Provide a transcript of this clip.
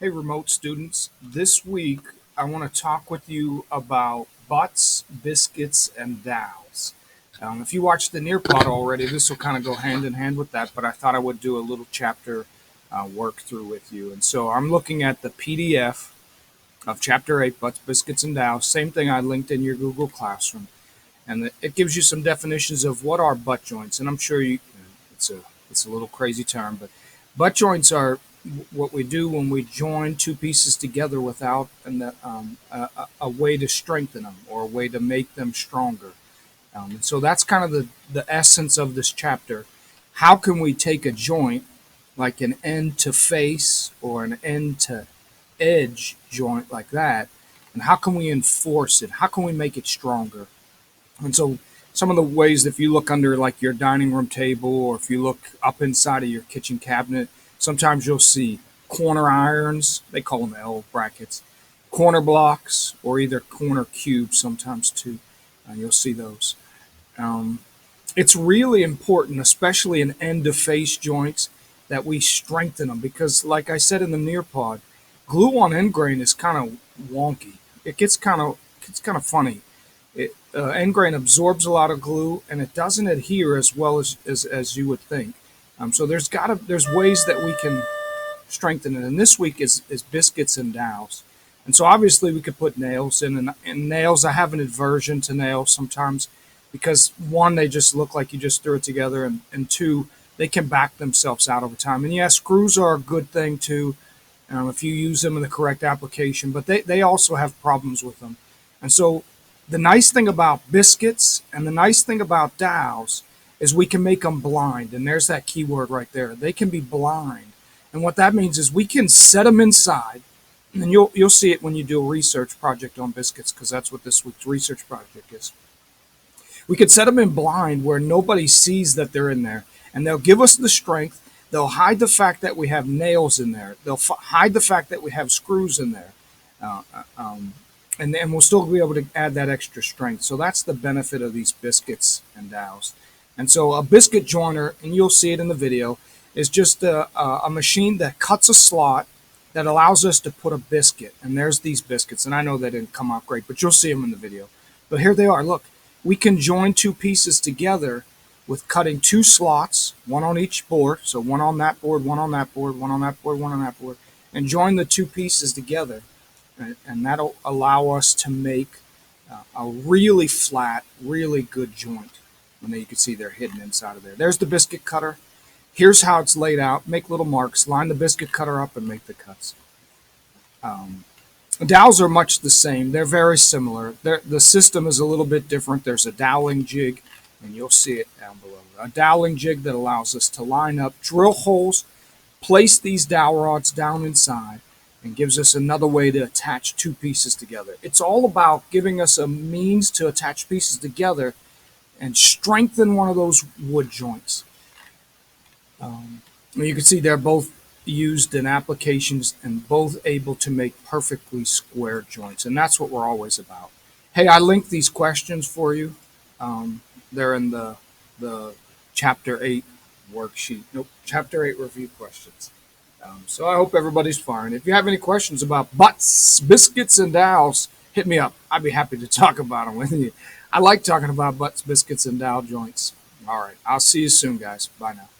Hey, remote students. This week, I want to talk with you about butts, biscuits, and dowels. If you watched the Nearpod already, this will kind of go hand in hand with that, but I thought I would do a little chapter work through with you. And so I'm looking at the PDF of Chapter 8, Butts, Biscuits, and Dowels. Same thing I linked in your Google Classroom. And it gives you some definitions of what are butt joints. And I'm sure it's a, it's a little crazy term, but butt joints are what we do when we join two pieces together without a way to strengthen them or a way to make them stronger. And so that's kind of the essence of this chapter. How can we take a joint like an end to face or an end to edge joint like that, and how can we enforce it? How can we make it stronger? And so some of the ways, if you look under like your dining room table or if you look up inside of your kitchen cabinet, sometimes you'll see corner irons. They call them L brackets, corner blocks, or either corner cubes sometimes too. You'll see those. Um, it's really important, especially in end of face joints, that we strengthen them because, like I said in the Nearpod, glue on end grain is kind of wonky. It gets kind of funny. End grain absorbs a lot of glue and it doesn't adhere as well as you would think. So there's ways that we can strengthen it. And this week is biscuits and dowels. And so obviously we could put nails in, and nails, I have an aversion to nails sometimes because one, they just look like you just threw it together, and two, they can back themselves out over time. And yeah, screws are a good thing too, if you use them in the correct application, but they also have problems with them. And so the nice thing about biscuits and the nice thing about dowels is we can make them blind. And there's that key word right there. They can be blind. And what that means is we can set them inside, and you'll see it when you do a research project on biscuits, because that's what this week's research project is. We could set them in blind where nobody sees that they're in there, and they'll give us the strength. They'll hide the fact that we have nails in there. They'll hide the fact that we have screws in there. Uh, um, and then we'll still be able to add that extra strength. So that's the benefit of these biscuits and dowels. And so a biscuit joiner, and you'll see it in the video, is just a machine that cuts a slot that allows us to put a biscuit. And there's these biscuits. And I know they didn't come out great, but you'll see them in the video. But here they are. Look, we can join two pieces together with cutting two slots, one on each board. So one on that board, one on that board, one on that board, one on that board, and join the two pieces together. And that'll allow us to make a really flat, really good joint. And then you can see they're hidden inside of there. There's the biscuit cutter. Here's how it's laid out. Make little marks, line the biscuit cutter up, and make the cuts. Um, Dowels are much the same. They're very similar. The system is a little bit different. There's a doweling jig, and you'll see it down below. A doweling jig that allows us to line up, drill holes, place these dowel rods down inside, and gives us another way to attach two pieces together. It's all about giving us a means to attach pieces together and strengthen one of those wood joints. You can see they're both used in applications and both able to make perfectly square joints. And that's what we're always about. Hey, I linked these questions for you. They're in the Chapter 8 worksheet. Nope, Chapter 8 review questions. So I hope everybody's fine. If you have any questions about butts, biscuits, and dowels, hit me up. I'd be happy to talk about them with you. I like talking about butts, biscuits, and dowel joints. All right. I'll see you soon, guys. Bye now.